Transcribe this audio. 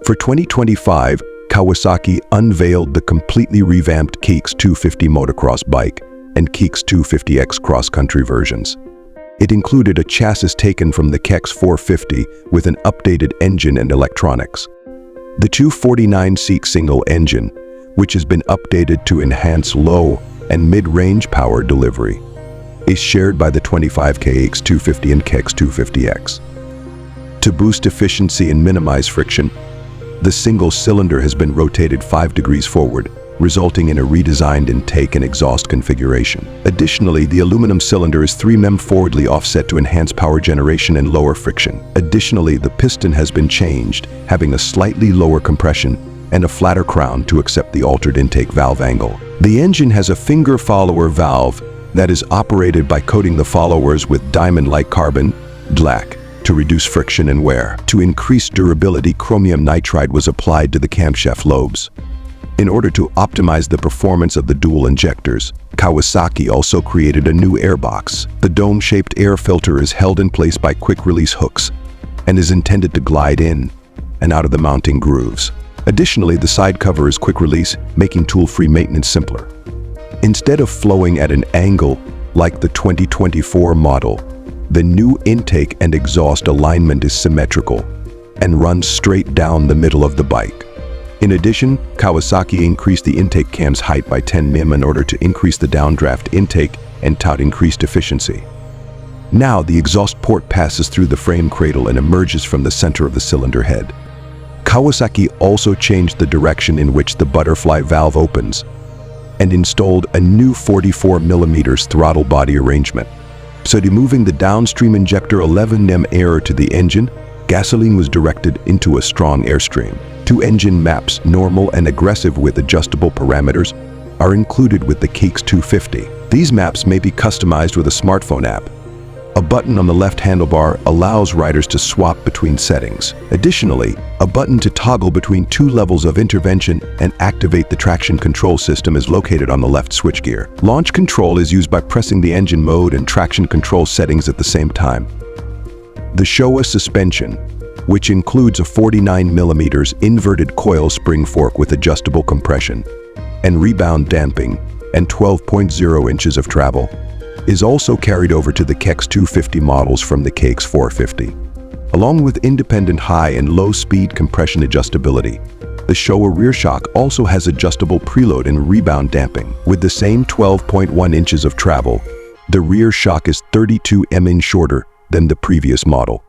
For 2025, Kawasaki unveiled the completely revamped KX250 motocross bike and KX250X cross-country versions. It included a chassis taken from the KX450 with an updated engine and electronics. The 249cc single engine, which has been updated to enhance low and mid-range power delivery, is shared by the 25 KX250 and KX250X. To boost efficiency and minimize friction, the single cylinder has been rotated 5 degrees forward, resulting in a redesigned intake and exhaust configuration. Additionally, the aluminum cylinder is 3 mm forwardly offset to enhance power generation and lower friction. Additionally, the piston has been changed, having a slightly lower compression and a flatter crown to accept the altered intake valve angle. The engine has a finger follower valve that is operated by coating the followers with diamond-like carbon black to reduce friction and wear. To increase durability, chromium nitride was applied to the camshaft lobes. In order to optimize the performance of the dual injectors, Kawasaki also created a new airbox. The dome-shaped air filter is held in place by quick-release hooks and is intended to glide in and out of the mounting grooves. Additionally, the side cover is quick-release, making tool-free maintenance simpler. Instead of flowing at an angle like the 2024 model, the new intake and exhaust alignment is symmetrical and runs straight down the middle of the bike. In addition, Kawasaki increased the intake cam's height by 10 mm in order to increase the downdraft intake and tout increased efficiency. Now, the exhaust port passes through the frame cradle and emerges from the center of the cylinder head. Kawasaki also changed the direction in which the butterfly valve opens and installed a new 44 mm throttle body arrangement. So moving the downstream injector 11 mm air to the engine, gasoline was directed into a strong airstream. 2 engine maps, normal and aggressive with adjustable parameters, are included with the KX250. These maps may be customized with a smartphone app. A button on the left handlebar allows riders to swap between settings. Additionally, a button to toggle between 2 levels of intervention and activate the traction control system is located on the left switchgear. Launch control is used by pressing the engine mode and traction control settings at the same time. The Showa suspension, which includes a 49 mm inverted coil spring fork with adjustable compression and rebound damping and 12.0 inches of travel, is also carried over to the KX250 models from the KX450. Along with independent high and low speed compression adjustability, the Showa rear shock also has adjustable preload and rebound damping. With the same 12.1 inches of travel, the rear shock is 32 mm shorter than the previous model.